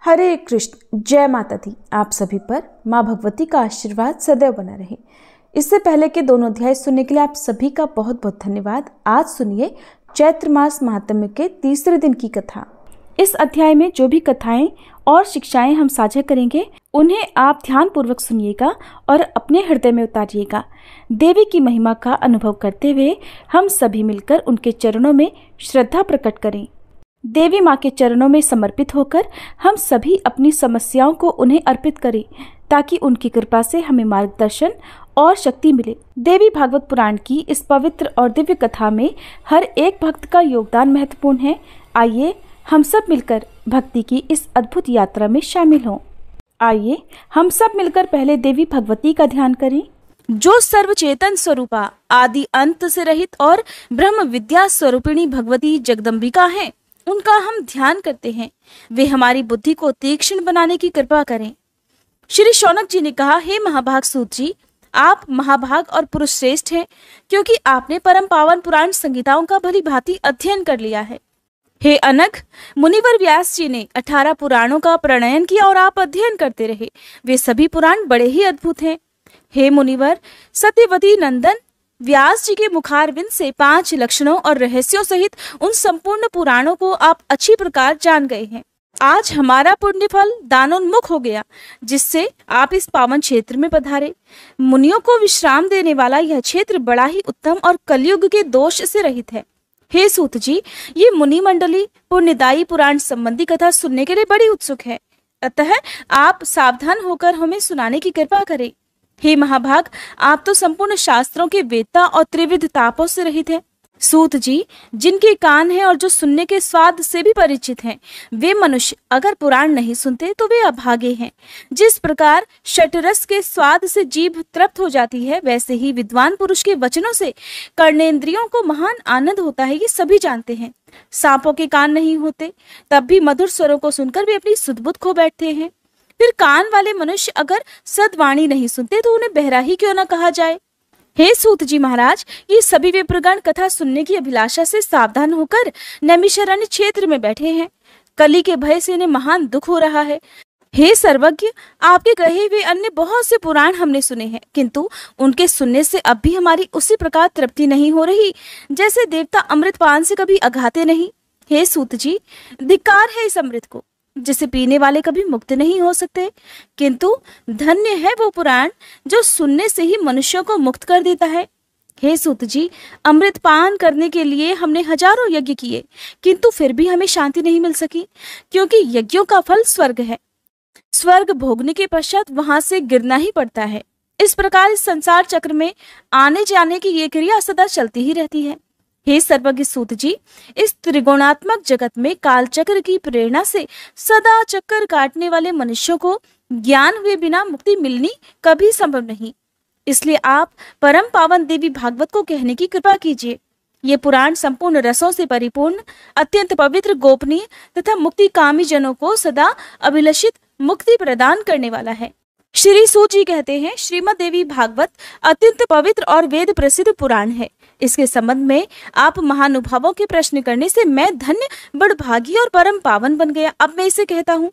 हरे कृष्ण, जय माता दी। आप सभी पर माँ भगवती का आशीर्वाद सदैव बना रहे। इससे पहले के दोनों अध्याय सुनने के लिए आप सभी का बहुत बहुत धन्यवाद। आज सुनिए चैत्र मास महात्म्य के तीसरे दिन की कथा। इस अध्याय में जो भी कथाएं और शिक्षाएं हम साझा करेंगे उन्हें आप ध्यान पूर्वक सुनिएगा और अपने हृदय में उतारिएगा। देवी की महिमा का अनुभव करते हुए हम सभी मिलकर उनके चरणों में श्रद्धा प्रकट करें। देवी माँ के चरणों में समर्पित होकर हम सभी अपनी समस्याओं को उन्हें अर्पित करें ताकि उनकी कृपा से हमें मार्गदर्शन और शक्ति मिले। देवी भागवत पुराण की इस पवित्र और दिव्य कथा में हर एक भक्त का योगदान महत्वपूर्ण है। आइए हम सब मिलकर भक्ति की इस अद्भुत यात्रा में शामिल हों। आइए हम सब मिलकर पहले देवी भगवती का ध्यान करें, जो सर्वचेतन स्वरूपा, आदि अंत से रहित और ब्रह्म विद्या स्वरूपिणी भगवती जगदम्बिका हैं। उनका हम ध्यान करते हैं। वे हमारी बुद्धि को तीक्ष्ण बनाने की कृपा करें। श्री शौनक जी ने कहा, हे महाभाग सूत जी, आप महाभाग और पुरुष श्रेष्ठ हैं, क्योंकि आपने परम पावन पुराण संहिताओं का भली भांति अध्ययन कर लिया है। हे अनघ, मुनिवर व्यास जी ने 18 पुराणों का प्रणयन किया और आप अध्ययन करते रहे। वे सभी पुराण बड़े ही अद्भुत हैं। हे मुनिवर सत्यवती नंदन, व्यास जी के मुखारविंद से 5 लक्षणों और रहस्यों सहित उन संपूर्ण पुराणों को आप अच्छी प्रकार जान गए हैं। आज हमारा पुण्य फल दानोन्मुख हो गया, जिससे आप इस पावन क्षेत्र में पधारे। मुनियों को विश्राम देने वाला यह क्षेत्र बड़ा ही उत्तम और कलयुग के दोष से रहित है। हे सूत जी, ये मुनि मंडली पुण्यदायी पुराण संबंधी कथा सुनने के लिए बड़ी उत्सुक है, अतः आप सावधान होकर हमें सुनाने की कृपा करें। हे महाभाग, आप तो संपूर्ण शास्त्रों के वेत्ता और त्रिविध तापों से रहित हैं। सूत जी, जिनके कान हैं और जो सुनने के स्वाद से भी परिचित हैं, वे मनुष्य अगर पुराण नहीं सुनते तो वे अभागे हैं। जिस प्रकार षटरस के स्वाद से जीभ तृप्त हो जाती है, वैसे ही विद्वान पुरुष के वचनों से कर्णेंद्रियों को महान आनंद होता है, ये सभी जानते हैं। सांपों के कान नहीं होते, तब भी मधुर स्वरों को सुनकर वे अपनी सुध-बुध खो बैठते हैं। फिर कान वाले मनुष्य अगर सद्वाणी नहीं सुनते तो उन्हें बहरा ही क्यों न कहा जाए। हे सूत जी महाराज, ये सभी विप्रगण कथा सुनने की अभिलाषा से सावधान होकर नैमिषारण्य क्षेत्र में बैठे हैं। कली के भय से इन्हें महान दुख हो रहा है। हे सर्वज्ञ, आपके कहे हुए अन्य बहुत से पुराण हमने सुने हैं, किंतु उनके सुनने से अब भी हमारी उसी प्रकार तृप्ति नहीं हो रही जैसे देवता अमृतपान से कभी अघाते नहीं। हे सूत जी, धिक्कार है इस अमृत को, जिसे पीने वाले कभी मुक्त नहीं हो सकते, किंतु धन्य है वो पुराण जो सुनने से ही मनुष्यों को मुक्त कर देता है। हे सूत जी, अमृत पान करने के लिए हमने हजारों यज्ञ किए, किंतु फिर भी हमें शांति नहीं मिल सकी, क्योंकि यज्ञों का फल स्वर्ग है। स्वर्ग भोगने के पश्चात वहां से गिरना ही पड़ता है। इस प्रकार इस संसार चक्र में आने जाने की ये क्रिया सदा चलती ही रहती है। हे सर्वज्ञ सूत जी, इस त्रिगुणात्मक जगत में काल चक्र की प्रेरणा से सदा चक्कर काटने वाले मनुष्यों को ज्ञान हुए बिना मुक्ति मिलनी कभी संभव नहीं। इसलिए आप परम पावन देवी भागवत को कहने की कृपा कीजिए। ये पुराण संपूर्ण रसों से परिपूर्ण, अत्यंत पवित्र, गोपनीय तथा मुक्ति कामी जनों को सदा अभिलषित मुक्ति प्रदान करने वाला है। श्री सूत जी कहते हैं, श्रीमद् देवी भागवत अत्यंत पवित्र और वेद प्रसिद्ध पुराण है। इसके संबंध में आप महानुभावों के प्रश्न करने से मैं धन्य, बड़भागी और परम पावन बन गया। अब मैं इसे कहता हूँ।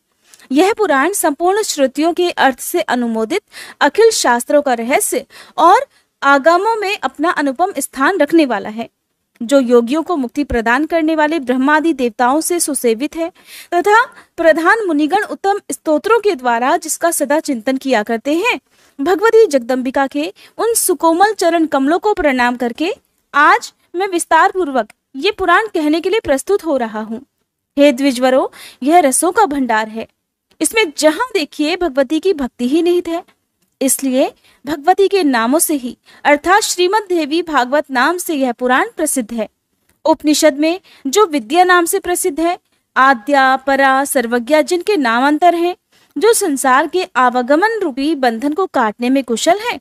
यह पुराण संपूर्ण श्रुतियों के अर्थ से अनुमोदित, अखिल शास्त्रों का रहस्य और आगमों में अपना अनुपम स्थान रखने वाला है, जो योगियों को मुक्ति प्रदान करने वाले ब्रह्मादि देवताओं से सुसेवित है तथा प्रधान मुनिगण उत्तम स्तोत्रों के द्वारा जिसका सदा चिंतन किया करते हैं। भगवती जगदम्बिका के उन सुकोमल चरण कमलों को प्रणाम करके आज मैं विस्तार पूर्वक ये पुराण कहने के लिए प्रस्तुत हो रहा हूँ। हे द्विजवरों, यह रसों का भंडार है। इसमें जहाँ देखिए भगवती की भक्ति ही निहित है। इसलिए भगवती के नामों से ही अर्थात श्रीमद् देवी भागवत नाम से यह पुराण प्रसिद्ध है। उपनिषद में जो विद्या नाम से प्रसिद्ध है, आद्या, परा, सर्वज्ञा जिनके नामांतर हैं, जो संसार के आवागमन रूपी बंधन को काटने में कुशल है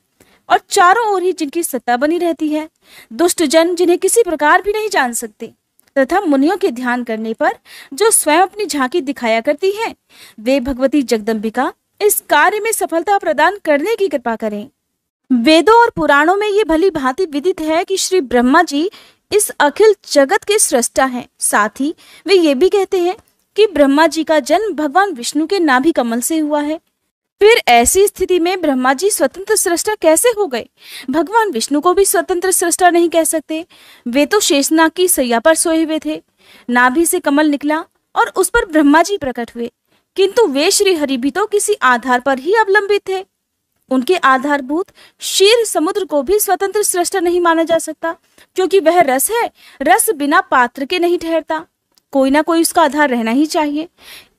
और चारों ओर ही जिनकी सत्ता बनी रहती है, दुष्ट जन जिन्हें किसी प्रकार भी नहीं जान सकते, तथा मुनियों के ध्यान करने पर जो स्वयं अपनी झांकी दिखाया करती है, वे भगवती जगदम्बिका इस कार्य में सफलता प्रदान करने की कृपा करें। वेदों और पुराणों में ये भली भांति विदित है कि श्री ब्रह्मा जी इस अखिल जगत के सृष्टा हैं। साथ ही वे ये भी कहते हैं कि ब्रह्मा जी का जन्म भगवान विष्णु के नाभि कमल से हुआ है। फिर ऐसी स्थिति में ब्रह्मा जी स्वतंत्र सृष्टा कैसे हो गए? भगवान विष्णु को भी स्वतंत्र सृष्टा नहीं कह सकते। वे तो शेषनाग की सैया पर सोए हुए थे। नाभि से कमल निकला और उस पर ब्रह्मा जी प्रकट हुए, किंतु वे श्री हरि भी तो किसी आधार पर ही अवलंबित थे। उनके आधारभूत क्षीर समुद्र को भी स्वतंत्र सृष्टा नहीं माना जा सकता, क्योंकि वह रस है। रस बिना पात्र के नहीं ठहरता, कोई ना कोई उसका आधार रहना ही चाहिए।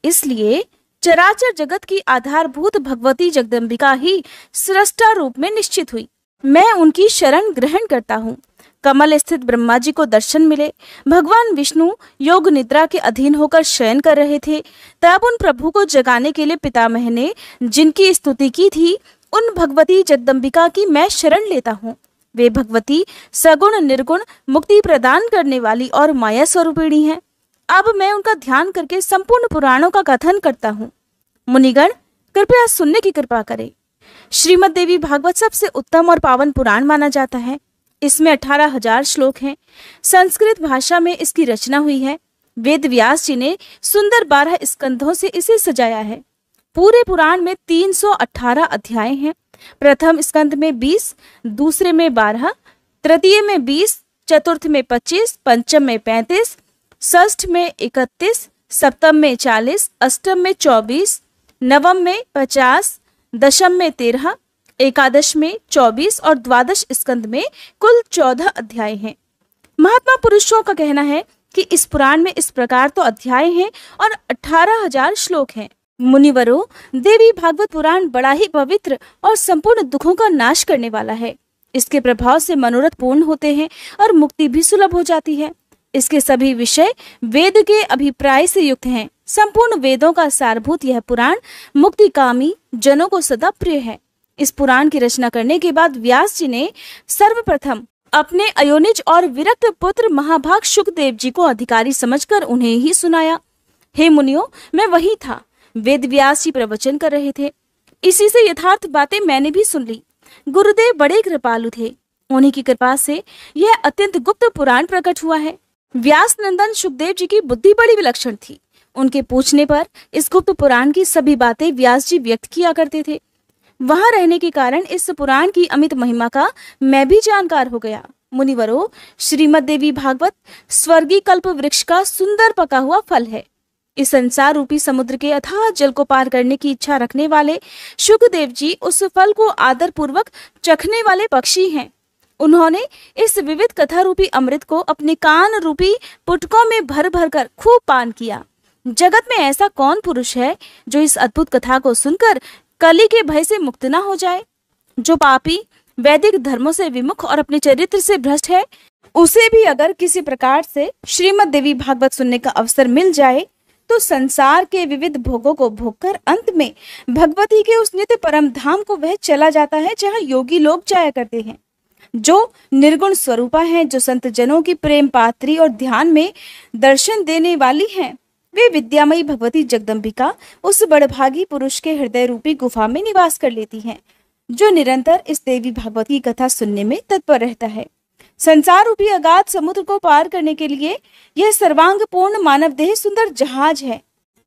इसलिए चराचर जगत की आधारभूत भगवती जगदम्बिका ही सृष्टा रूप में निश्चित हुई। मैं उनकी शरण ग्रहण करता हूँ। कमल स्थित ब्रह्मा जी को दर्शन मिले। भगवान विष्णु योग निद्रा के अधीन होकर शयन कर रहे थे। तब उन प्रभु को जगाने के लिए पितामह ने जिनकी स्तुति की थी, उन भगवती जगदम्बिका की मैं शरण लेता हूँ। वे भगवती सगुण निर्गुण मुक्ति प्रदान करने वाली और माया स्वरूपिणी हैं। अब मैं उनका ध्यान करके संपूर्ण पुराणों का कथन करता हूँ। मुनिगण, कृपया सुनने की कृपा करें। श्रीमद् देवी भागवत सबसे उत्तम और पावन पुराण माना जाता है। इसमें 18,000 श्लोक हैं। संस्कृत भाषा में इसकी रचना हुई है। वेद व्यास जी ने सुंदर 12 स्कंधों से इसे सजाया है। पूरे पुराण में 318 अध्याय हैं। प्रथम स्कंध में 20, दूसरे में 12, तृतीय में 20, चतुर्थ में 25, पंचम में 35, षष्ठ में 31, सप्तम में 40, अष्टम में 24, नवम में 50, दशम में 13, एकादश में 24 और द्वादश स्कंद में कुल 14 अध्याय हैं। महात्मा पुरुषों का कहना है कि इस पुराण में इस प्रकार तो अध्याय हैं और 18,000 श्लोक हैं। मुनिवरों, देवी भागवत पुराण बड़ा ही पवित्र और संपूर्ण दुखों का नाश करने वाला है। इसके प्रभाव से मनोरथ पूर्ण होते हैं और मुक्ति भी सुलभ हो जाती है। इसके सभी विषय वेद के अभिप्राय से युक्त हैं। संपूर्ण वेदों का सारभूत यह पुराण मुक्तिकामी जनों को सदा प्रिय है। इस पुराण की रचना करने के बाद व्यास जी ने सर्वप्रथम अपने अयोनिज और विरक्त पुत्र महाभाग शुकदेव जी को अधिकारी समझकर उन्हें ही सुनाया। हे मुनियों, मैं वही था। वेद व्यास जी प्रवचन कर रहे थे। इसी से यथार्थ बातें मैंने भी सुन ली। गुरुदेव बड़े कृपालु थे। उन्हीं की कृपा से यह अत्यंत गुप्त पुराण प्रकट हुआ है। व्यास नंदन शुकदेव जी की बुद्धि बड़ी विलक्षण थी। उनके पूछने पर इस गुप्त पुराण की सभी बातें व्यास जी व्यक्त किया करते थे। वहां रहने के कारण इस पुराण की अमित महिमा का मैं भी जानकार हो गया। मुनिवरों, श्रीमद् देवी भागवत स्वर्गीय कल्प वृक्ष का सुंदर पका हुआ फल है। इस संसार रूपी समुद्र के अथाह जल को पार करने की इच्छा रखने वाले शुकदेव जी उस फल को आदर पूर्वक चखने वाले पक्षी हैं। उन्होंने इस विविध कथा रूपी अमृत को अपने कान रूपी पुटकों में भर भर कर खूब पान किया। जगत में ऐसा कौन पुरुष है जो इस अद्भुत कथा को सुनकर कली के भय से मुक्त ना हो जाए? जो पापी वैदिक धर्मों से विमुख और अपने चरित्र से भ्रष्ट है, उसे भी अगर किसी प्रकार से श्रीमद् देवी भागवत सुनने का अवसर मिल जाए तो संसार के विविध भोगों को भोगकर अंत में भगवती के उस नित्य परम धाम को वह चला जाता है जहाँ योगी लोग जाया करते हैं। जो निर्गुण स्वरूपा है, जो संत जनों की प्रेम पात्री और ध्यान में दर्शन देने वाली हैं, वे विद्यामयी भगवती जगदम्बिका उस बड़भागी पुरुष के हृदय रूपी गुफा में निवास कर लेती हैं, जो निरंतर इस देवी भागवत की कथा सुनने में तत्पर रहता है। संसार रूपी अगाध समुद्र को पार करने के लिए यह सर्वांग पूर्ण मानव देह सुंदर जहाज है,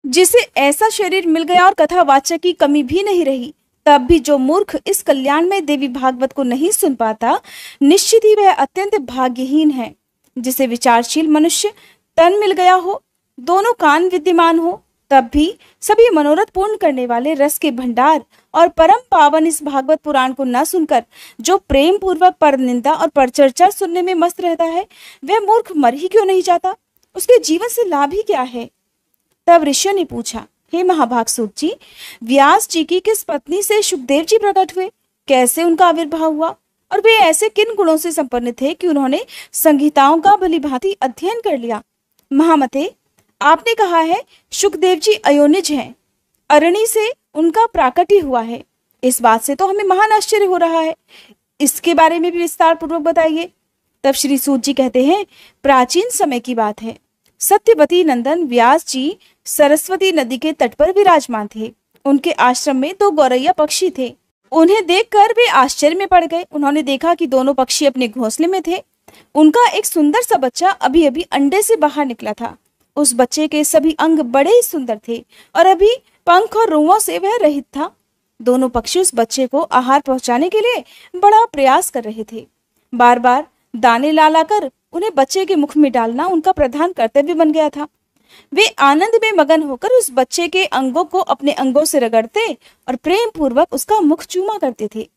जिसे ऐसा शरीर मिल गया और कथावाचक की कमी भी नहीं रही। तब भी जो मूर्ख इस कल्याण में देवी भागवत को नहीं सुन पाता, निश्चित ही वह अत्यंत भाग्यहीन है। जिसे विचारशील मनुष्य तन मिल गया हो, दोनों कान विद्यमान हो, तब भी सभी मनोरथ पूर्ण करने वाले रस के भंडार और परम पावन इस भागवत पुराण को न सुनकर जो प्रेम पूर्वक पर निंदा और परचर्चा सुनने में मस्त रहता है, वह मूर्ख मर ही क्यों नहीं जाता? उसके जीवन से लाभ ही क्या है? तब ऋषियों ने पूछा, हे महाभाग सूत जी, व्यास जी की किस पत्नी से शुकदेव जी प्रकट हुए? कैसे उनका आविर्भाव हुआ? और वे ऐसे किन गुणों से संपन्न थे कि उन्होंने संहिताओं का भलीभांति अध्ययन कर लिया? महामते, आपने कहा है शुकदेव जी अयोनिज हैं, अरणी से उनका प्राकट्य हुआ है। इस बात से तो हमें महान आश्चर्य हो रहा है। इसके बारे में भी विस्तार पूर्वक बताइए। तब श्री सूत जी कहते हैं, प्राचीन समय की बात है। सत्यवती नंदन व्यास जी सरस्वती नदी के तट पर विराजमान थे। उनके आश्रम में 2 गौरैया पक्षी थे। उन्हें देखकर वे आश्चर्य में पड़ गए। उन्होंने देखा कि दोनों पक्षी अपने घोंसले में थे। उनका एक सुंदर सा बच्चा अभी अभी अंडे से बाहर निकला था। उस बच्चे के सभी अंग बड़े ही सुंदर थे और अभी पंख और रुओं से वह रहित था। दोनों पक्षी उस बच्चे को आहार पहुंचाने के लिए बड़ा प्रयास कर रहे थे। बार बार दाने ला लाकर उन्हें बच्चे के मुख में डालना उनका प्रधान कर्तव्य बन गया था। वे आनंद में मगन होकर उस बच्चे के अंगों को अपने अंगों से रगड़ते और प्रेम पूर्वक उसका मुख चूमा करते थे।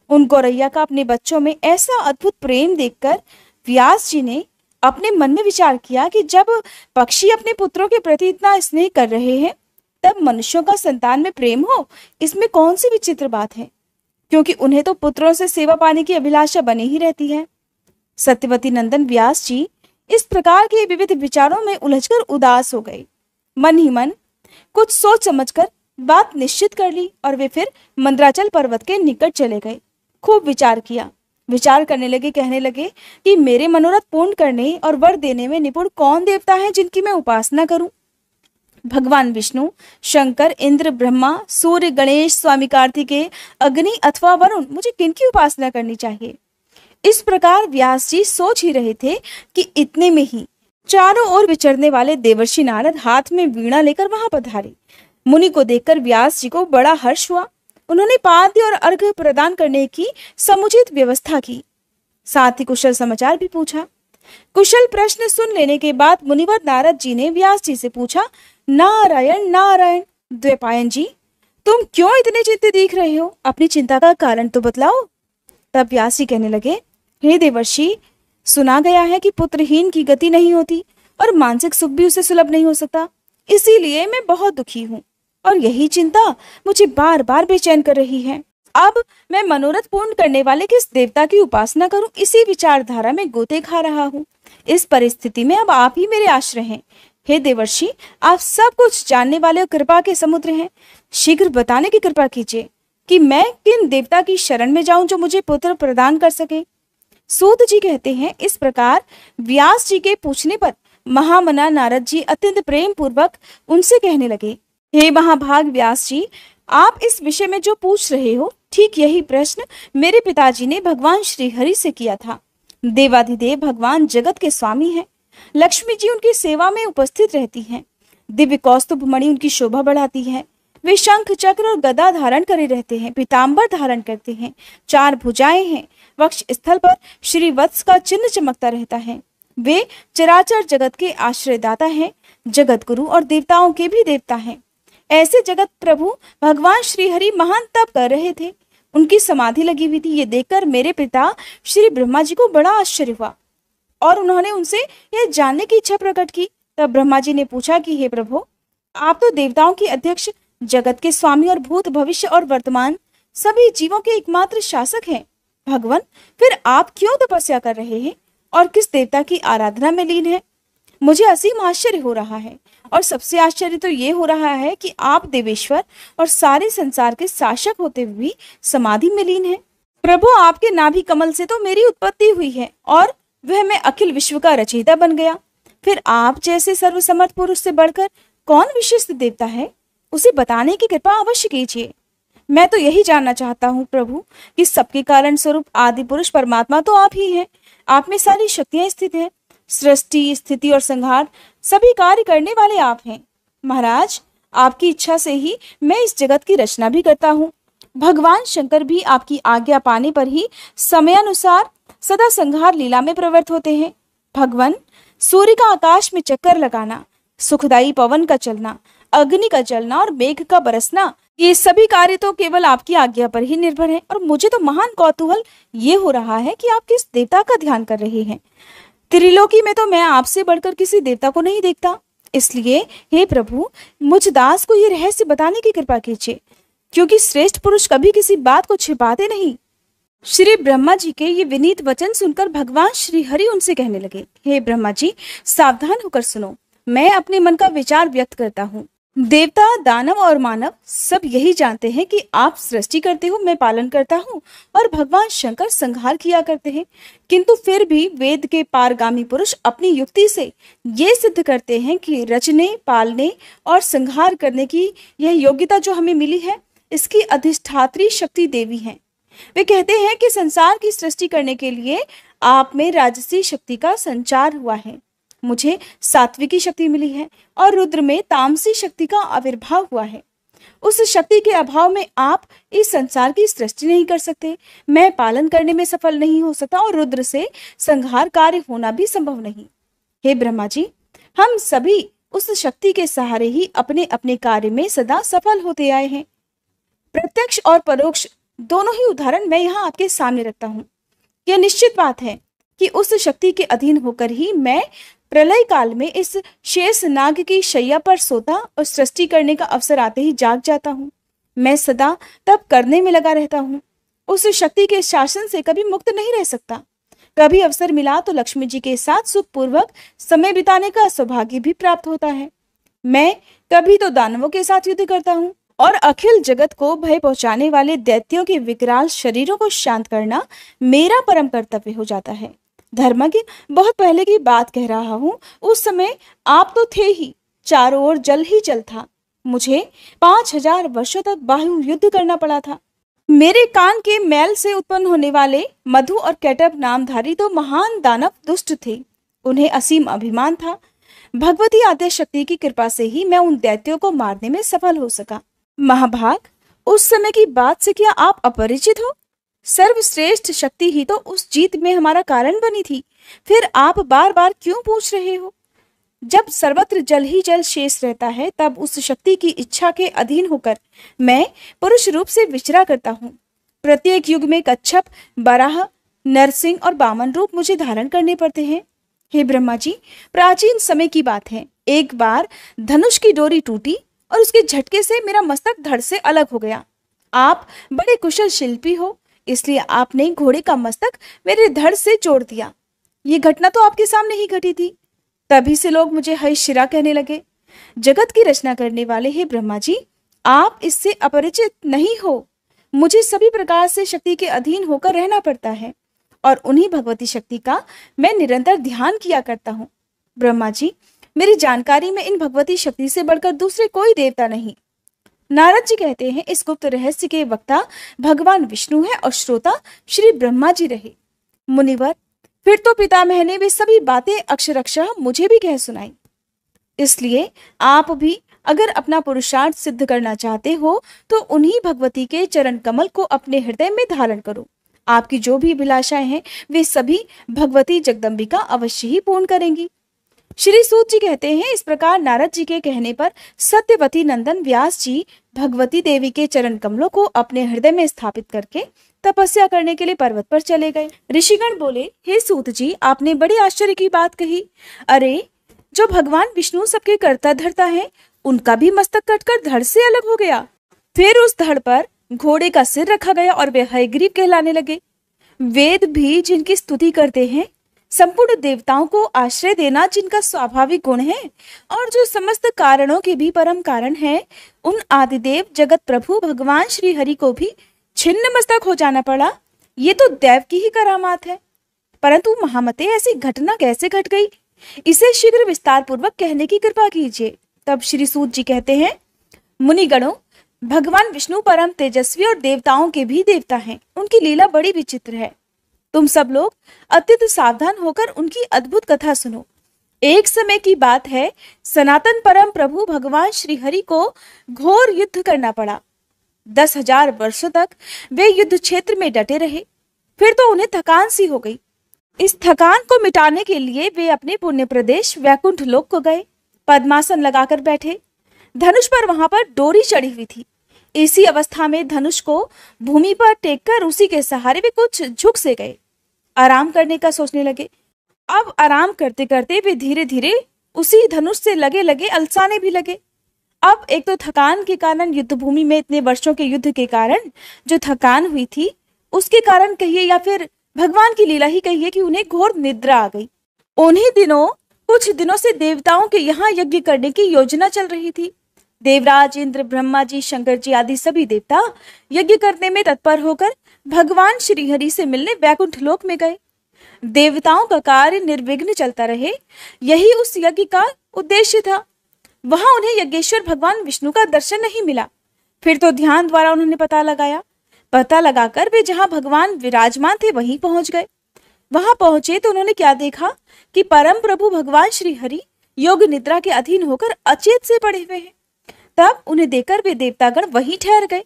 उन गौरैया का अपने बच्चों में ऐसा अद्भुत प्रेम देखकर व्यास जी ने अपने मन में विचार किया कि जब पक्षी अपने पुत्रों के प्रति इतना स्नेह कर रहे हैं, तब मनुष्यों का संतान में प्रेम हो, इसमें कौन सी विचित्र बात है, क्योंकि उन्हें तो पुत्रों से सेवा पाने की अभिलाषा बनी ही रहती है। सत्यवती नंदन व्यास जी इस प्रकार के विविध विचारों में उलझकर उदास हो गए। मन ही मन कुछ सोच समझकर बात निश्चित कर ली और वे फिर मंद्राचल पर्वत के निकट चले गए। खूब विचार किया। विचार करने लगे, कहने लगे कि मेरे मनोरथ पूर्ण करने और वर देने में निपुण कौन देवता है जिनकी मैं उपासना करूं? भगवान विष्णु, शंकर, इंद्र, ब्रह्मा, सूर्य, गणेश, स्वामी कार्तिकेय, अग्नि अथवा वरुण, मुझे किनकी उपासना करनी चाहिए? इस प्रकार व्यास जी सोच ही रहे थे कि इतने में ही चारों ओर विचरने वाले देवर्षि नारद हाथ में वीणा लेकर वहां पधारे। मुनि को देखकर व्यास जी को बड़ा हर्ष हुआ। उन्होंने पाद्य और अर्घ्य प्रदान करने की समुचित व्यवस्था की, साथ ही कुशल समाचार भी पूछा। कुशल प्रश्न सुन लेने के बाद मुनिवर नारद जी ने व्यास जी से पूछा, नारायण नारायण, द्वैपायन जी, तुम क्यों इतने चिंतित दिख रहे हो? अपनी चिंता का कारण तो बतलाओ। तब व्यास जी कहने लगे, हे देवर्षि, सुना गया है कि पुत्रहीन की गति नहीं होती और मानसिक सुख भी उसे सुलभ नहीं हो सकता। इसीलिए मैं बहुत दुखी हूँ और यही चिंता मुझे बार बार बेचैन कर रही है। अब मैं मनोरथ पूर्ण करने वाले किस देवता की उपासना करूं, इसी विचारधारा में गोते खा रहा हूँ। इस परिस्थिति में अब आप ही मेरे आश्रय हैं। हे देवर्षि, आप सब कुछ जानने वाले और कृपा के समुद्र हैं। शीघ्र बताने की कृपा कीजिए कि मैं किन देवता की शरण में जाऊं जो मुझे पुत्र प्रदान कर सके। सूत जी कहते हैं, इस प्रकार व्यास जी के पूछने पर महामना नारद जी अत्यंत प्रेम पूर्वक उनसे कहने लगे, हे महाभाग व्यास जी, आप इस विषय में जो पूछ रहे हो, ठीक यही प्रश्न मेरे पिताजी ने भगवान श्री हरि से किया था। देवाधिदेव भगवान जगत के स्वामी हैं। लक्ष्मी जी उनकी सेवा में उपस्थित रहती हैं। दिव्य कौस्तुभ मणि उनकी शोभा बढ़ाती है। वे शंख चक्र और गदा धारण करे रहते हैं, पीताम्बर धारण करते हैं, 4 भुजाएं हैं, वक्ष स्थल पर श्री वत्स का चिन्ह चमकता रहता है। वे चराचर जगत के आश्रयदाता हैं, जगत गुरु और देवताओं के भी देवता हैं। ऐसे जगत प्रभु भगवान श्री हरि महान तप कर रहे थे। उनकी समाधि लगी हुई थी। ये देखकर मेरे पिता श्री ब्रह्मा जी को बड़ा आश्चर्य हुआ और उन्होंने उनसे यह जानने की इच्छा प्रकट की। तब ब्रह्मा जी ने पूछा कि हे प्रभु, आप तो देवताओं के अध्यक्ष, जगत के स्वामी और भूत भविष्य और वर्तमान सभी जीवों के एकमात्र शासक हैं। भगवान, फिर आप क्यों तपस्या कर रहे हैं और किस देवता की आराधना में लीन है? मुझे असीम आश्चर्य हो रहा है और सबसे आश्चर्य तो ये हो रहा है कि आप देवेश्वर और सारे संसार के शासक होते हुए भी समाधि में लीन हैं। प्रभु, आपके नाभि कमल से तो मेरी उत्पत्ति हुई है और वह मैं अखिल विश्व का रचयिता बन गया। फिर आप जैसे सर्वसमर्थ पुरुष से बढ़कर कौन विशिष्ट देवता है, उसे बताने की कृपा अवश्य कीजिए। मैं तो यही जानना चाहता हूँ प्रभु कि सबके कारण स्वरूप आदि पुरुष परमात्मा तो आप ही हैं। आप में सारी शक्तियां स्थित हैं। सृष्टि, स्थिति और संहार सभी कार्य करने वाले आप हैं। महाराज, आपकी इच्छा से ही मैं इस जगत की रचना भी करता हूँ। भगवान शंकर भी आपकी आज्ञा पाने पर ही समयानुसार सदा संहार लीला में प्रवृत्त होते हैं। भगवान, सूर्य का आकाश में चक्कर लगाना, सुखदायी पवन का चलना, अग्नि का जलना और मेघ का बरसना, ये सभी कार्य तो केवल आपकी आज्ञा पर ही निर्भर है। और मुझे तो महान कौतूहल ये हो रहा है कि आप किस देवता का ध्यान कर रहे हैं। त्रिलोकी में तो मैं आपसे बढ़कर किसी देवता को नहीं देखता। इसलिए हे प्रभु, मुझ दास को ये रहस्य बताने की कृपा कीजिए, क्योंकि श्रेष्ठ पुरुष कभी किसी बात को छिपाते नहीं। श्री ब्रह्मा जी के ये विनीत वचन सुनकर भगवान श्री हरि उनसे कहने लगे, हे ब्रह्मा जी, सावधान होकर सुनो। मैं अपने मन का विचार व्यक्त करता हूँ। देवता, दानव और मानव सब यही जानते हैं कि आप सृष्टि करते हो, मैं पालन करता हूँ और भगवान शंकर संहार किया करते हैं। किंतु फिर भी वेद के पारगामी पुरुष अपनी युक्ति से ये सिद्ध करते हैं कि रचने, पालने और संहार करने की यह योग्यता जो हमें मिली है, इसकी अधिष्ठात्री शक्ति देवी है। वे कहते हैं कि संसार की सृष्टि करने के लिए आप में राजसी शक्ति का संचार हुआ है। मुझे सात्विकी शक्ति मिली है और रुद्र में तामसी शक्ति का आविर्भाव हुआ है। उस शक्ति के अभाव में आप इस संसार की सृष्टि नहीं कर सकते, मैं पालन करने में सफल नहीं हो सकता और रुद्र से संहार कार्य होना भी संभव नहीं। हे ब्रह्मा जी, हम सभी उस शक्ति के सहारे ही अपने अपने कार्य में सदा सफल होते आए हैं। प्रत्यक्ष और परोक्ष दोनों ही उदाहरण मैं यहाँ आपके सामने रखता हूँ। यह निश्चित बात है कि उस शक्ति के अधीन होकर ही मैं प्रलय काल में इस शेष नाग की शैया पर सोता और सृष्टि करने का अवसर आते ही जाग जाता हूँ। मैं सदा तब करने में लगा रहता हूँ। उस शक्ति के शासन से कभी मुक्त नहीं रह सकता। कभी अवसर मिला तो लक्ष्मी जी के साथ सुखपूर्वक समय बिताने का सौभाग्य भी प्राप्त होता है। मैं कभी तो दानवों के साथ युद्ध करता हूँ और अखिल जगत को भय पहुंचाने वाले दैत्यों के विकराल शरीरों को शांत करना मेरा परम कर्तव्य हो जाता है। धर्मज्ञ, बहुत पहले की बात कह रहा हूँ, उस समय आप तो थे ही, चारों ओर जल ही जल था। मुझे 5000 वर्षों तक बाहु युद्ध करना पड़ा था। मेरे कान के मैल से उत्पन्न होने वाले मधु और कैटब नामधारी तो महान दानव दुष्ट थे। उन्हें असीम अभिमान था। भगवती आद्य शक्ति की कृपा से ही मैं उन दैत्यों को मारने में सफल हो सका। महाभाग, उस समय की बात से क्या आप अपरिचित हो? सर्वश्रेष्ठ शक्ति ही तो उस जीत में हमारा कारण बनी थी। फिर आप बार बार क्यों पूछ रहे हो? जब सर्वत्र जल ही जल शेष रहता है, तब उस शक्ति की इच्छा के अधीन होकर मैं पुरुष रूप से विचरा करता हूँ। प्रत्येक युग में कच्छप, बराह, नरसिंह और वामन रूप मुझे धारण करने पड़ते हैं। हे ब्रह्मा जी, प्राचीन समय की बात है, एक बार धनुष की डोरी टूटी और उसके झटके से मेरा मस्तक धड़ से अलग हो गया। आप बड़े कुशल शिल्पी हो, इसलिए आपने घोड़े का मस्तक मेरे धड़ से जोड़ दिया। ये घटना तो आपके सामने ही घटी थी। तभी से लोग मुझे हय शिरा कहने लगे। जगत की रचना करने वाले हे ब्रह्मा जी, आप इससे अपरिचित नहीं हो। मुझे सभी प्रकार से शक्ति के अधीन होकर रहना पड़ता है और उन्हीं भगवती शक्ति का मैं निरंतर ध्यान किया करता हूँ। ब्रह्मा जी, मेरी जानकारी में इन भगवती शक्ति से बढ़कर दूसरे कोई देवता नहीं। नारद जी कहते हैं, इस गुप्त रहस्य के वक्ता भगवान विष्णु है और श्रोता श्री ब्रह्मा जी रहे। मुनिवर, फिर तो पितामह ने वे सभी बातें अक्षरशः मुझे भी कह सुनाई। इसलिए आप भी अगर अपना पुरुषार्थ सिद्ध करना चाहते हो तो उन्हीं भगवती के चरण कमल को अपने हृदय में धारण करो। आपकी जो भी अभिलाषाएं हैं वे सभी भगवती जगदम्बिका अवश्य ही पूर्ण करेंगी। श्री सूत जी कहते हैं, इस प्रकार नारद जी के कहने पर सत्यवती नंदन व्यास जी भगवती देवी के चरण कमलों को अपने हृदय में स्थापित करके तपस्या करने के लिए पर्वत पर चले गए। ऋषिगण बोले, हे सूत जी, आपने बड़ी आश्चर्य की बात कही। अरे, जो भगवान विष्णु सबके कर्ता धर्ता है, उनका भी मस्तक कटकर धड़ से अलग हो गया। फिर उस धड़ पर घोड़े का सिर रखा गया और वे हयग्रीव कहलाने लगे। वेद भी जिनकी स्तुति करते हैं, संपूर्ण देवताओं को आश्रय देना जिनका स्वाभाविक गुण है और जो समस्त कारणों के भी परम कारण है, उन आदिदेव जगत प्रभु भगवान श्री हरि को भी छिन्न मस्तक हो जाना पड़ा। ये तो देव की ही करामात है। परंतु महामते, ऐसी घटना कैसे घट गई, इसे शीघ्र विस्तार पूर्वक कहने की कृपा कीजिए। तब श्री सूत जी कहते हैं, मुनिगणों, भगवान विष्णु परम तेजस्वी और देवताओं के भी देवता हैं। उनकी लीला बड़ी विचित्र है। तुम सब लोग अत्यंत सावधान होकर उनकी अद्भुत कथा सुनो। एक समय की बात है, सनातन परम प्रभु भगवान श्री हरि को घोर युद्ध करना पड़ा। 10,000 वर्षों तक वे युद्ध क्षेत्र में डटे रहे। फिर तो उन्हें थकान सी हो गई। इस थकान को मिटाने के लिए वे अपने पुण्य प्रदेश वैकुंठ लोक को गए। पद्मासन लगाकर बैठे। धनुष पर वहां पर डोरी चढ़ी हुई थी। इसी अवस्था में धनुष को भूमि पर टेककर उसी के सहारे वे कुछ झुक से गए। आराम करने का सोचने लगे। अब आराम करते करते वे धीरे धीरे उसी धनुष से लगे लगे अलसाने भी लगे। अब एक तो थकान के कारण, युद्ध भूमि में इतने वर्षों के युद्ध के कारण जो थकान हुई थी, उसके कारण कहिए या फिर भगवान की लीला ही कहिए कि उन्हें घोर निद्रा आ गई। उन्हीं दिनों, कुछ दिनों से देवताओं के यहाँ यज्ञ करने की योजना चल रही थी। देवराज इंद्र, ब्रह्मा जी, शंकर जी आदि सभी देवता यज्ञ करने में तत्पर होकर भगवान श्री हरि से मिलने वैकुंठ लोक में गए। देवताओं का कार्य निर्विघ्न चलता रहे, यही उस यज्ञ का उद्देश्य था। वहां उन्हें यज्ञेश्वर भगवान विष्णु का दर्शन नहीं मिला। फिर तो ध्यान द्वारा उन्होंने पता लगाया। पता लगाकर वे जहां भगवान विराजमान थे वहीं पहुंच गए। वहां पहुंचे तो उन्होंने क्या देखा कि परम प्रभु भगवान श्री हरि योग निद्रा के अधीन होकर अचेत से पड़े हुए हैं। तब उन्हें देखकर वे देवतागण वहीं ठहर गए।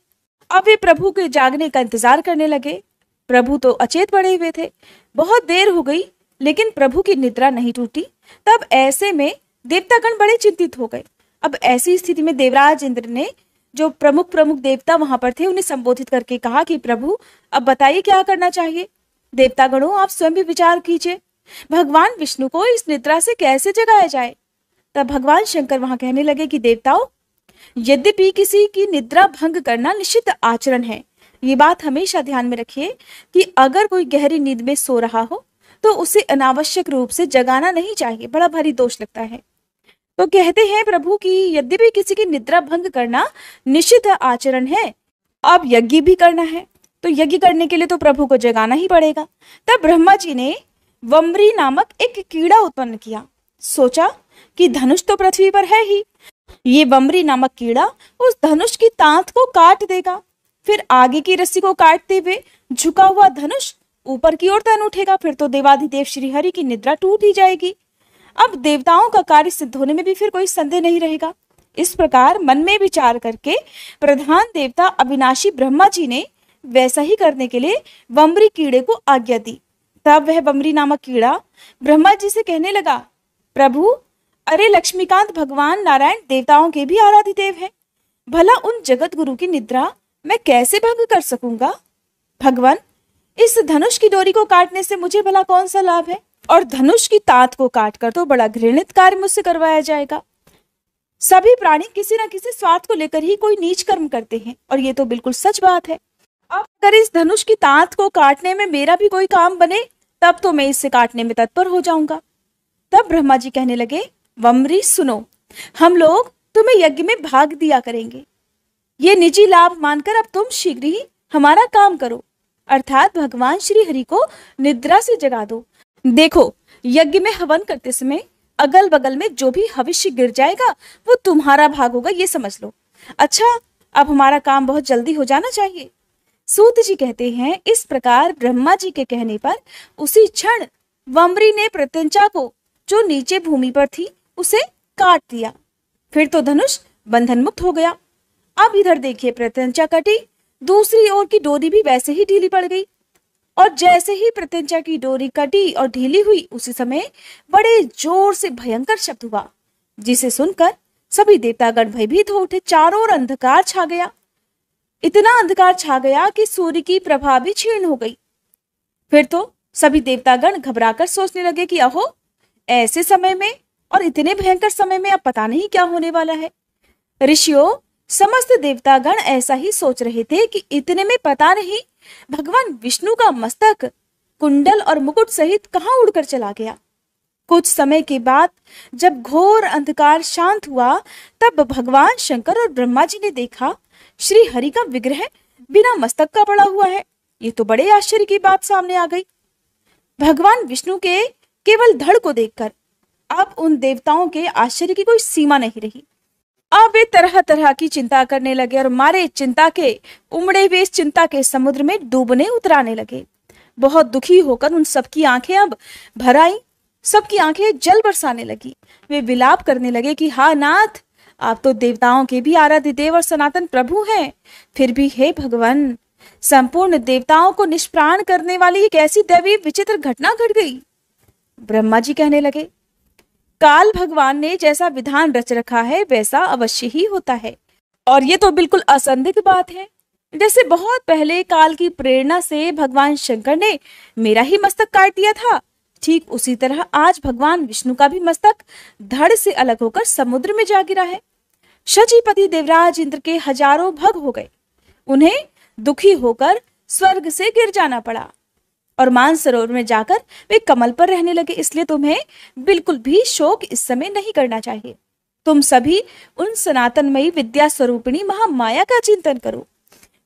अब वे प्रभु के जागने का इंतजार करने लगे। प्रभु तो अचेत पड़े हुए थे। बहुत देर हो गई लेकिन प्रभु की निद्रा नहीं टूटी। तब ऐसे में देवतागण बड़े चिंतित हो गए। अब ऐसी स्थिति में देवराज इंद्र ने जो प्रमुख प्रमुख देवता वहां पर थे उन्हें संबोधित करके कहा कि प्रभु अब बताइए क्या करना चाहिए। देवतागणों आप स्वयं भी विचार कीजिए, भगवान विष्णु को इस निद्रा से कैसे जगाया जाए। तब भगवान शंकर वहां कहने लगे कि देवताओं, यद्यपि किसी की निद्रा भंग करना निषिद्ध आचरण है, ये बात हमेशा ध्यान में रखिए कि अगर कोई गहरी नींद में सो रहा हो तो उसे अनावश्यक रूप से जगाना नहीं चाहिए, बड़ा भारी दोष लगता है। तो कहते हैं प्रभु कि यद्यपि किसी की निद्रा भंग करना निषिद्ध आचरण है, अब यज्ञ भी करना है, तो यज्ञ करने के लिए तो प्रभु को जगाना ही पड़ेगा। तब ब्रह्मा जी ने वम्री नामक एक कीड़ा उत्पन्न किया। सोचा कि धनुष तो पृथ्वी पर है ही, ये वम्री नामक कीड़ा उस धनुष की तांत को काट देगा। फिर आगे की रस्सी को काटते हुए झुका हुआ धनुष ऊपर की ओर तन उठेगा। फिर तो देवाधिदेव श्री हरि की निद्रा टूट ही जाएगी। अब देवताओं का कार्य सिद्ध होने में भी फिर कोई संदेह नहीं रहेगा। इस प्रकार मन में विचार करके प्रधान देवता अविनाशी ब्रह्मा जी ने वैसा ही करने के लिए वम्री कीड़े को आज्ञा दी। तब वह वम्री नामक कीड़ा ब्रह्मा जी से कहने लगा, प्रभु अरे लक्ष्मीकांत भगवान नारायण देवताओं के भी आराधिदेव हैं, भला उन जगत गुरु की निद्रा मैं कैसे भंग कर सकूंगा। भगवान, इस धनुष की डोरी को काटने से मुझे भला कौन सा लाभ है, और धनुष की तांत को काटकर तो बड़ा घृणित कार्य मुझसे करवाया जाएगा। सभी प्राणी किसी न किसी स्वार्थ को लेकर ही कोई नीच कर्म करते हैं, और ये तो बिल्कुल सच बात है। अब अगर इस धनुष की तांत को काटने में मेरा भी कोई काम बने तब तो मैं इससे काटने में तत्पर हो जाऊंगा। तब ब्रह्मा जी कहने लगे, वम्री सुनो, हम लोग तुम्हें यज्ञ में भाग दिया करेंगे। ये निजी लाभ मानकर अब तुम शीघ्र ही हमारा काम करो, अर्थात भगवान श्री हरि को निद्रा से जगा दो। देखो, यज्ञ में हवन करते समय अगल बगल में जो भी हविष्य गिर जाएगा वो तुम्हारा भाग होगा, ये समझ लो। अच्छा, अब हमारा काम बहुत जल्दी हो जाना चाहिए। सूत जी कहते हैं, इस प्रकार ब्रह्मा जी के कहने पर उसी क्षण वम्री ने प्रत्यंचा को जो नीचे भूमि पर थी उसे काट दिया। फिर तो धनुष बंधन मुक्त हो गया। अब इधर देखिए, प्रत्यंचा कटी, दूसरी ओर की डोरी भी वैसे ही ढीली पड़ गई। और जैसे ही प्रत्यंचा की डोरी कटी और ढीली हुई, उसी समय बड़े जोर से भयंकर शब्द हुआ, जिसे सुनकर सभी देवतागण भयभीत हो उठे। चारों ओर अंधकार छा गया। इतना अंधकार छा गया कि सूर्य की प्रभा भी क्षीण हो गई। फिर तो सभी देवतागण घबराकर सोचने लगे कि अहो, ऐसे समय में और इतने भयंकर समय में अब पता नहीं क्या होने वाला है। ऋषियों, समस्त देवतागण ऐसा ही सोच रहे थे कि इतने में पता नहीं भगवान विष्णु का मस्तक कुंडल और मुकुट सहित कहां उड़कर चला गया। कुछ समय के बाद जब घोर अंधकार शांत हुआ, तब भगवान शंकर और ब्रह्मा जी ने देखा श्री हरि का विग्रह बिना मस्तक का पड़ा हुआ है। ये तो बड़े आश्चर्य की बात सामने आ गई। भगवान विष्णु के केवल धड़ को देखकर अब उन देवताओं के आश्चर्य की कोई सीमा नहीं रही। अब वे तरह तरह की चिंता करने लगे और मारे चिंता के उमड़े हुए इस चिंता के समुद्र में डूबने उतराने लगे। बहुत दुखी होकर उन सबकी आंखें अब भर आई, सबकी आंखें जल बरसाने लगी। वे विलाप करने लगे कि हा नाथ, आप तो देवताओं के भी आराध्य देव और सनातन प्रभु हैं, फिर भी हे भगवान, संपूर्ण देवताओं को निष्प्राण करने वाली एक ऐसी दैवी विचित्र घटना घट गई। ब्रह्मा जी कहने लगे, काल भगवान ने जैसा विधान रच रखा है वैसा अवश्य ही होता है, और ये तो बिल्कुल असंदिग्ध बात है। जैसे बहुत पहले काल की प्रेरणा से भगवान शंकर ने मेरा ही मस्तक काट दिया था, ठीक उसी तरह आज भगवान विष्णु का भी मस्तक धड़ से अलग होकर समुद्र में जा गिरा है। शचीपति देवराज इंद्र के हजारों भग हो गए। उन्हें दुखी होकर स्वर्ग से गिर जाना पड़ा और मानसरोवर में जाकर वे कमल पर रहने लगे। इसलिए तुम्हें बिल्कुल भी शोक इस समय नहीं करना चाहिए। तुम सभी उन सनातनमयी विद्या स्वरूपिणी महामाया का चिंतन करो।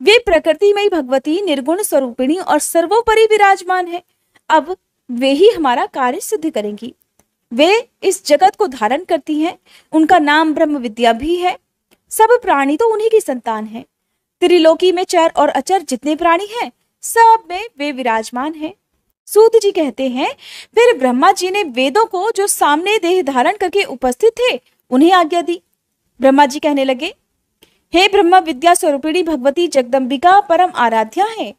वे प्रकृतिमयी भगवती निर्गुण स्वरूपिणी और सर्वोपरि विराजमान है। अब वे ही हमारा कार्य सिद्ध करेंगी। वे इस जगत को धारण करती हैं। उनका नाम ब्रह्म विद्या भी है। सब प्राणी तो उन्हीं की संतान है। त्रिलोकी में चर और अचर जितने प्राणी हैं, सब में वे विराजमान हैं। सूत जी कहते हैं, फिर ब्रह्मा जी ने वेदों को जो सामने देह धारण करके उपस्थित थे उन्हें आज्ञा दी। ब्रह्मा जी कहने लगे, हे ब्रह्म विद्या स्वरूपिणी भगवती जगदम्बिका परम आराध्या है।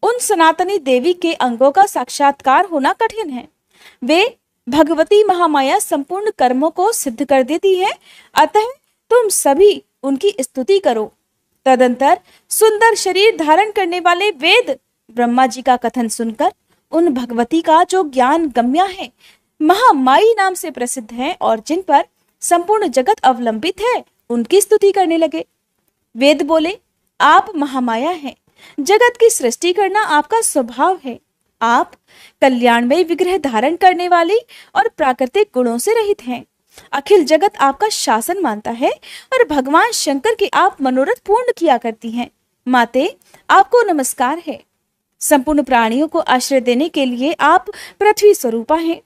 उन सनातनी देवी के अंगों का साक्षात्कार होना कठिन है। वे भगवती महामाया संपूर्ण कर्मों को सिद्ध कर देती है, अतः तुम सभी उनकी स्तुति करो। तदंतर सुंदर शरीर धारण करने वाले वेद ब्रह्मा जी का कथन सुनकर उन भगवती का जो ज्ञान गम्या है, महामाई नाम से प्रसिद्ध है और जिन पर संपूर्ण जगत अवलंबित है, उनकी स्तुति करने लगे। वेद बोले, आप महामाया हैं, जगत की सृष्टि करना आपका स्वभाव है। आप कल्याणमय विग्रह धारण करने वाली और प्राकृतिक गुणों से रहित हैं। अखिल जगत आपका शासन मानता है और भगवान शंकर के आप मनोरथ पूर्ण किया करती हैं। माते, आपको नमस्कार है। संपूर्ण प्राणियों को आश्रय देने के लिए आप पृथ्वी स्वरूपा हैं।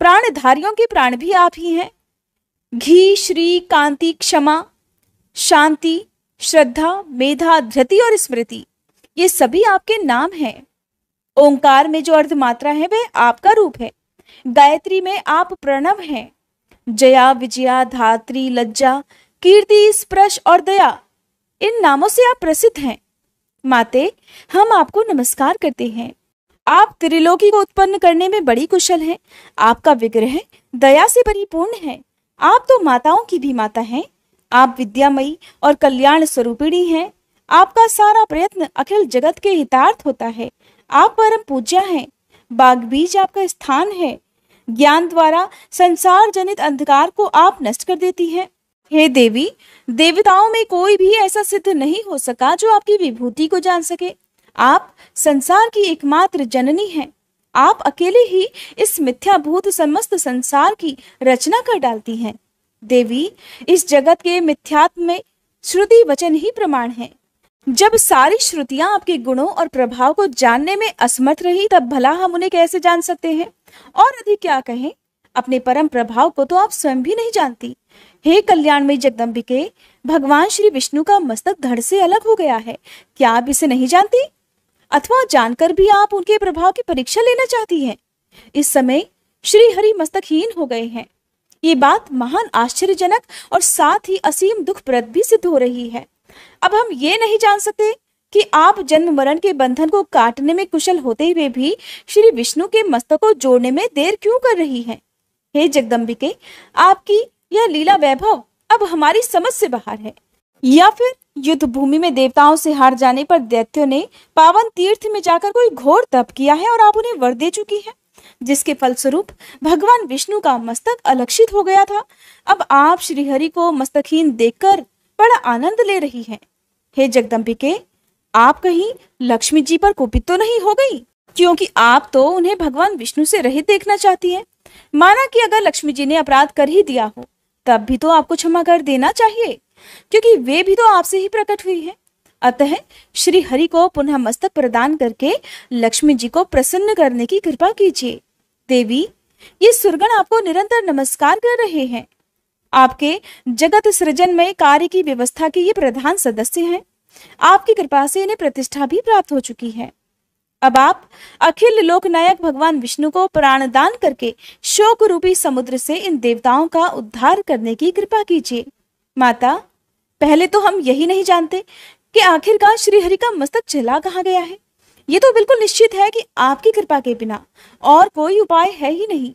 प्राणधारियों के प्राण भी आप ही हैं। घी, श्री, कांति, क्षमा, शांति, श्रद्धा, मेधा, धृति और स्मृति, ये सभी आपके नाम हैं। ओंकार में जो अर्धमात्रा है वह आपका रूप है। गायत्री में आप प्रणव हैं। जया, विजया, धात्री, लज्जा, कीर्ति, स्पर्श और दया, इन नामों से आप प्रसिद्ध हैं। माते, हम आपको नमस्कार करते हैं। आप त्रिलोकी को उत्पन्न करने में बड़ी कुशल हैं। आपका विग्रह दया से परिपूर्ण है। आप तो माताओं की भी माता हैं। आप विद्यामयी और कल्याण स्वरूपिणी हैं। आपका सारा प्रयत्न अखिल जगत के हितार्थ होता है। आप परम पूज्या हैं। बाग बीज आपका स्थान है। ज्ञान द्वारा संसार जनित अंधकार को आप नष्ट कर देती हैं। हे देवी, देवताओं में कोई भी ऐसा सिद्ध नहीं हो सका जो आपकी विभूति को जान सके। आप संसार की एकमात्र जननी हैं। आप अकेले ही इस मिथ्याभूत समस्त संसार की रचना कर डालती हैं। देवी, इस जगत के मिथ्यात्व में श्रुति वचन ही प्रमाण है। जब सारी श्रुतियां आपके गुणों और प्रभाव को जानने में असमर्थ रही, तब भला हम उन्हें कैसे जान सकते हैं? और अधिक क्या कहें, अपने परम प्रभाव को तो आप स्वयं भी नहीं जानती। हे कल्याणमयी जगदम्बिके, भगवान श्री विष्णु का मस्तक धड़ से अलग हो गया है। क्या आप इसे नहीं जानती? अथवा जानकर भी आप उनके प्रभाव की परीक्षा लेना चाहती हैं? इस समय श्री हरि मस्तकहीन हो गए हैं। ये बात महान आश्चर्यजनक और साथ ही असीम दुखप्रद भी सिद्ध हो रही है। अब हम ये नहीं जान सकते कि आप जन्म मरण के बंधन को काटने में कुशल होते हुए भी श्री विष्णु के मस्तक को जोड़ने में देर क्यों कर रही हैं? हे जगदम्बिके, आपकी यह लीला वैभव अब हमारी समझ से बाहर है। या फिर युद्ध भूमि में देवताओं से हार जाने पर दैत्यों ने पावन तीर्थ में जाकर कोई घोर तप किया है और आप उन्हें वर दे चुकी है, जिसके फलस्वरूप भगवान विष्णु का मस्तक अलक्षित हो गया था। अब आप श्रीहरि को मस्तकहीन देखकर बड़ा आनंद ले रही हैं। हे जगदम्बिके, आप कहीं लक्ष्मी जी पर कुपित तो नहीं हो गई? क्योंकि आप तो उन्हें भगवान विष्णु से रहित देखना चाहती हैं। माना कि अगर लक्ष्मी जी ने अपराध कर ही दिया हो, तब भी तो आपको क्षमा कर देना चाहिए, क्योंकि वे भी तो आपसे ही प्रकट हुई है। अतः श्री हरि को पुनः मस्तक प्रदान करके लक्ष्मी जी को प्रसन्न करने की कृपा कीजिए। देवी, ये सुरगण आपको निरंतर नमस्कार कर रहे हैं। आपके जगत सृजन में कार्य की व्यवस्था के ये प्रधान सदस्य हैं। आपकी कृपा से इन्हें प्रतिष्ठा भी प्राप्त हो चुकी है। अब आप अखिल लोकनायक भगवान विष्णु को प्राणदान करके शोक रूपी समुद्र से इन देवताओं का उद्धार करने की कृपा कीजिए। माता, पहले तो हम यही नहीं जानते कि आखिरकार श्रीहरि का मस्तक चला कहाँ गया है। ये तो बिल्कुल निश्चित है कि आपकी कृपा के बिना और कोई उपाय है ही नहीं।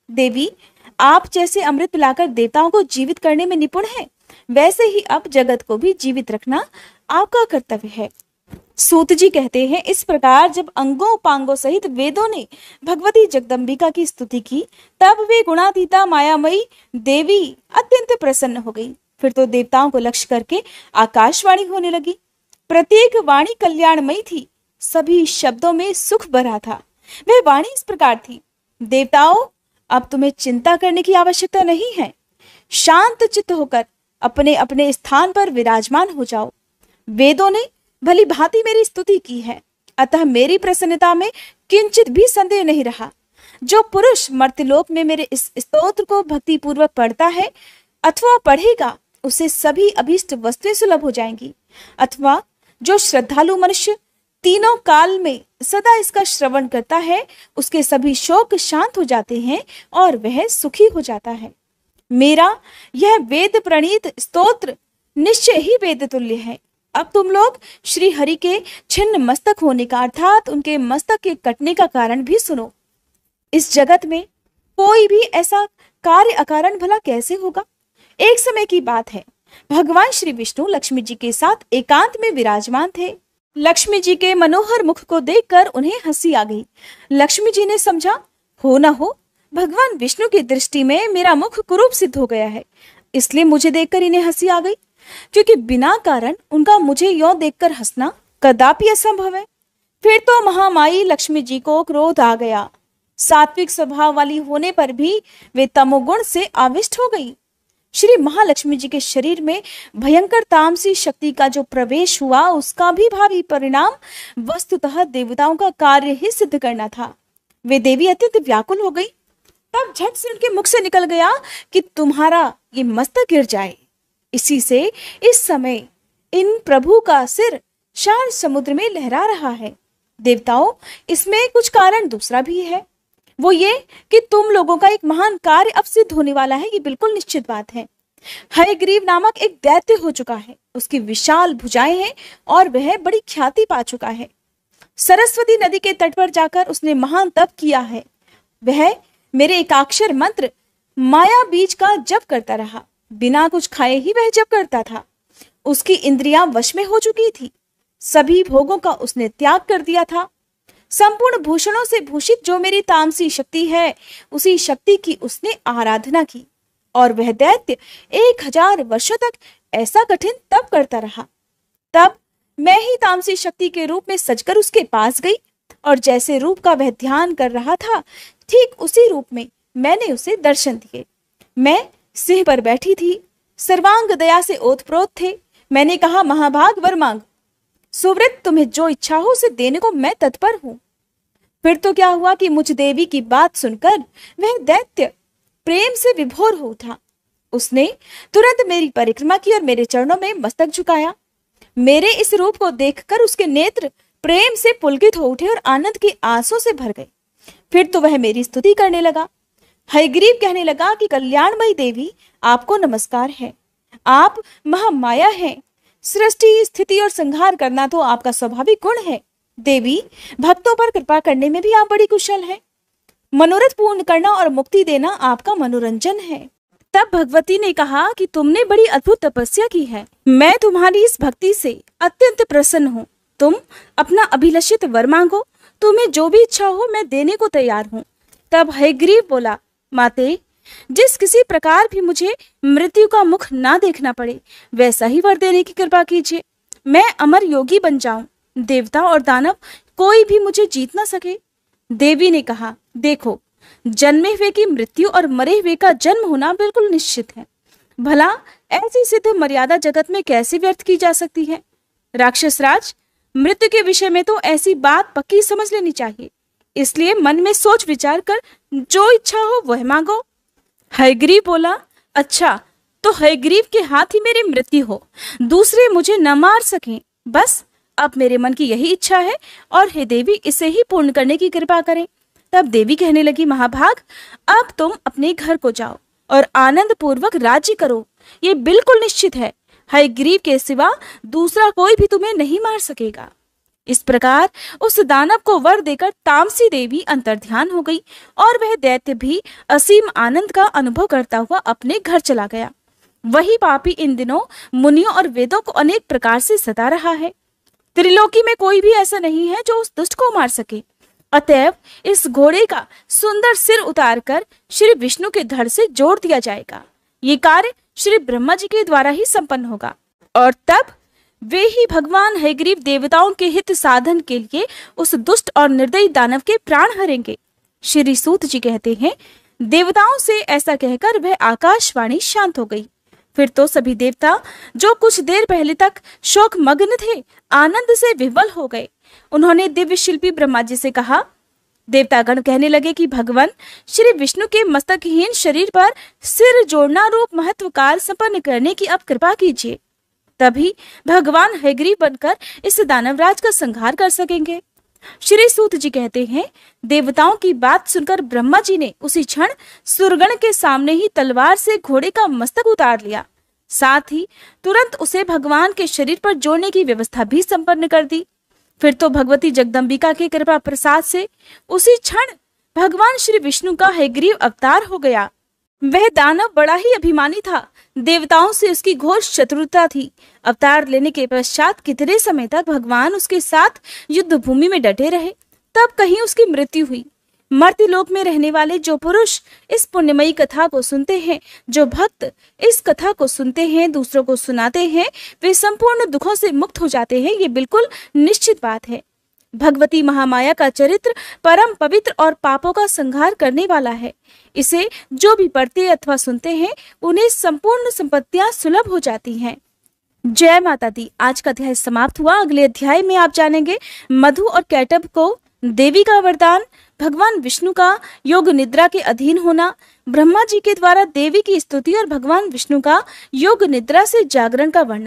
देवी, आप जैसे अमृत पिलाकर देवताओं को जीवित करने में निपुण हैं, वैसे ही अब जगत को भी जीवित रखना आपका कर्तव्य है। सूत जी कहते हैं, इस प्रकार जब अंगों उपांगों सहित वेदों ने भगवती जगदम्बिका की स्तुति की, तब वे गुणातीता मायामयी देवी अत्यंत प्रसन्न हो गई। फिर तो देवताओं को लक्ष्य करके आकाशवाणी होने लगी। प्रत्येक वाणी कल्याणमयी थी। सभी शब्दों में सुख भरा था। वह वाणी इस प्रकार थी, देवताओं, अब तुम्हें चिंता करने की आवश्यकता नहीं है। शांत चित्त होकर अपने अपने स्थान पर विराजमान हो जाओ। वेदों ने भली भांति मेरी स्तुति की है, अतः मेरी प्रसन्नता में किंचित भी संदेह नहीं रहा। जो पुरुष मर्त्यलोक में मेरे इस स्तोत्र को भक्ति पूर्वक पढ़ता है अथवा पढ़ेगा, उसे सभी अभीष्ट वस्तुएं सुलभ हो जाएंगी। अथवा जो श्रद्धालु मनुष्य तीनों काल में सदा इसका श्रवण करता है, उसके सभी शोक शांत हो जाते हैं और वह सुखी हो जाता है। मेरा यह वेद प्रणीत स्तोत्र निश्चय ही वेद तुल्य है। अब तुम लोग श्री हरि के छिन्न मस्तक होने का अर्थात उनके मस्तक के कटने का कारण भी सुनो। इस जगत में कोई भी ऐसा कार्य अकारण भला कैसे होगा? एक समय की बात है, भगवान श्री विष्णु लक्ष्मी जी के साथ एकांत में विराजमान थे। लक्ष्मी जी के मनोहर मुख को देखकर उन्हें हंसी आ गई। लक्ष्मी जी ने समझा, हो न हो भगवान विष्णु की दृष्टि में मेरा मुख कुरूप सिद्ध हो गया है, इसलिए मुझे देखकर इन्हें हंसी आ गई, क्योंकि बिना कारण उनका मुझे यों देखकर हंसना कदापि असंभव है। फिर तो महामाई लक्ष्मी जी को क्रोध आ गया। सात्विक स्वभाव वाली होने पर भी वे तमोगुण से आविष्ट हो गई। श्री महालक्ष्मी जी के शरीर में भयंकर तामसी शक्ति का जो प्रवेश हुआ, उसका भी भावी परिणाम वस्तुतः देवताओं का कार्य ही सिद्ध करना था। वे देवी अत्यंत व्याकुल हो गई। तब झट से उनके मुख से निकल गया कि तुम्हारा ये मस्तक गिर जाए। इसी से इस समय इन प्रभु का सिर शार समुद्र में लहरा रहा है। देवताओं, इसमें कुछ कारण दूसरा भी है, वो ये कि तुम लोगों का एक महान कार्य अब सिद्ध होने वाला है, ये बिल्कुल निश्चित बात है। हयग्रीव नामक एक दैत्य हो चुका है, उसकी विशाल भुजाएं हैं और वह बड़ी ख्याति पा चुका है। सरस्वती नदी के तट पर जाकर उसने महान तप किया है। वह मेरे एकाक्षर मंत्र माया बीज का जप करता रहा, बिना कुछ खाए ही वह जप करता था। उसकी इंद्रियां वश में हो चुकी थी, सभी भोगों का उसने त्याग कर दिया था। संपूर्ण भूषणों से भूषित जो मेरी तामसी शक्ति है, उसी शक्ति की उसने आराधना की और वह दैत्य 1000 वर्षों तक ऐसा कठिन तप करता रहा। तब मैं ही तामसी शक्ति के रूप में सजकर उसके पास गई और जैसे रूप का वह ध्यान कर रहा था, ठीक उसी रूप में मैंने उसे दर्शन दिए। मैं सिंह पर बैठी थी, सर्वांग दया से ओतप्रोत थे। मैंने कहा, महाभाग वर मांग, सुव्रत तुम्हें जो इच्छा हो उसे देने को मैं तत्पर हूं। फिर तो क्या हुआ कि मुझ देवी की बात सुनकर वह दैत्य प्रेम से विभोर हो उठा। उसने तुरंत मेरी परिक्रमा की और मेरे चरणों में मस्तक झुकाया। मेरे इस रूप को देखकर उसके नेत्र प्रेम से पुलकित हो उठे और आनंद की आंसू से भर गए। फिर तो वह मेरी स्तुति करने लगा। हयग्रीव कहने लगा कि कल्याणमयी देवी, आपको नमस्कार है, आप महामाया हैं। सृष्टि, स्थिति और संहार करना तो आपका स्वाभाविक गुण है। देवी, भक्तों पर कृपा करने में भी आप बड़ी कुशल हैं। मनोरथ पूर्ण करना और मुक्ति देना आपका मनोरंजन है। तब भगवती ने कहा कि तुमने बड़ी अद्भुत तपस्या की है, मैं तुम्हारी इस भक्ति से अत्यंत प्रसन्न हूँ। तुम अपना अभिलषित वर मांगो, तुम्हें जो भी इच्छा हो मैं देने को तैयार हूँ। तब हयग्रीव बोला, माते, जिस किसी प्रकार भी मुझे मृत्यु का मुख ना देखना पड़े, वैसा ही वर देने की कृपा कीजिए। मैं अमर योगी बन जाऊं, देवता और दानव कोई भी मुझे जीत ना सके। देवी ने कहा, देखो, जन्मे हुए की मृत्यु और मरे हुए का जन्म होना बिल्कुल निश्चित है। भला ऐसी सिद्ध मर्यादा जगत में कैसे व्यर्थ की जा सकती है? राक्षस राज, मृत्यु के विषय में तो ऐसी बात पक्की समझ लेनी चाहिए, इसलिए मन में सोच विचार कर जो इच्छा हो वह मांगो। हयग्रीव बोला, अच्छा, तो हयग्रीव के हाथ ही मेरी मृत्यु हो, दूसरे मुझे न मार सकें, बस अब मेरे मन की यही इच्छा है और हे देवी, इसे ही पूर्ण करने की कृपा करें। तब देवी कहने लगी, महाभाग, अब तुम अपने घर को जाओ और आनंद पूर्वक राज्य करो। ये बिल्कुल निश्चित है, हयग्रीव के सिवा दूसरा कोई भी तुम्हें नहीं मार सकेगा। इस प्रकार उस दानव को वर देकर तामसी देवी अंतर्ध्यान हो गई और वह दैत्य भी असीम आनंद का अनुभव करता हुआ अपने घर चला गया। वही पापी इन दिनों मुनियों और वेदों को अनेक प्रकार से सता रहा है। त्रिलोकी में कोई भी ऐसा नहीं है जो उस दुष्ट को मार सके। अतएव इस घोड़े का सुंदर सिर उतारकर श्री विष्णु के धड़ से जोड़ दिया जाएगा। ये कार्य श्री ब्रह्मा जी के द्वारा ही संपन्न होगा और तब वे ही भगवान हयग्रीव देवताओं के हित साधन के लिए उस दुष्ट और निर्दयी दानव के प्राण हरेंगे। श्री सूत जी कहते हैं, देवताओं से ऐसा कहकर वह आकाशवाणी शांत हो गई। फिर तो सभी देवता जो कुछ देर पहले तक शोक मग्न थे, आनंद से विह्वल हो गए। उन्होंने दिव्य शिल्पी ब्रह्मा जी से कहा। देवतागण कहने लगे कि भगवान श्री विष्णु के मस्तकहीन शरीर पर सिर जोड़ना रूप महत्व कार्य संपन्न करने की अब कृपा कीजिए। तभी भगवान हयग्रीव बनकर इस दानवराज का संहार कर सकेंगे। श्री सूत जी कहते हैं, देवताओं की बात सुनकर ब्रह्मा जी ने उसी क्षण सुरगण के सामने ही तलवार से घोड़े का मस्तक उतार लिया। साथ ही तुरंत उसे भगवान के शरीर पर जोड़ने की व्यवस्था भी संपन्न कर दी। फिर तो भगवती जगदम्बिका के कृपा प्रसाद से उसी क्षण भगवान श्री विष्णु का हयग्रीव अवतार हो गया। वह दानव बड़ा ही अभिमानी था, देवताओं से उसकी घोर शत्रुता थी। अवतार लेने के पश्चात कितने समय तक भगवान उसके साथ युद्ध भूमि में डटे रहे, तब कहीं उसकी मृत्यु हुई। मर्त्य लोक में रहने वाले जो पुरुष इस पुण्यमयी कथा को सुनते हैं, जो भक्त इस कथा को सुनते हैं, दूसरों को सुनाते हैं, वे संपूर्ण दुखों से मुक्त हो जाते हैं। ये बिल्कुल निश्चित बात है। भगवती महामाया का चरित्र परम पवित्र और पापों का संहार करने वाला है। इसे जो भी पढ़ते अथवा सुनते हैं, उन्हें संपूर्ण संपत्तियां सुलभ हो जाती हैं। जय माता दी। आज का अध्याय समाप्त हुआ। अगले अध्याय में आप जानेंगे मधु और कैटब को देवी का वरदान, भगवान विष्णु का योग निद्रा के अधीन होना, ब्रह्मा जी के द्वारा देवी की स्तुति और भगवान विष्णु का योग निद्रा से जागरण का वर्णन।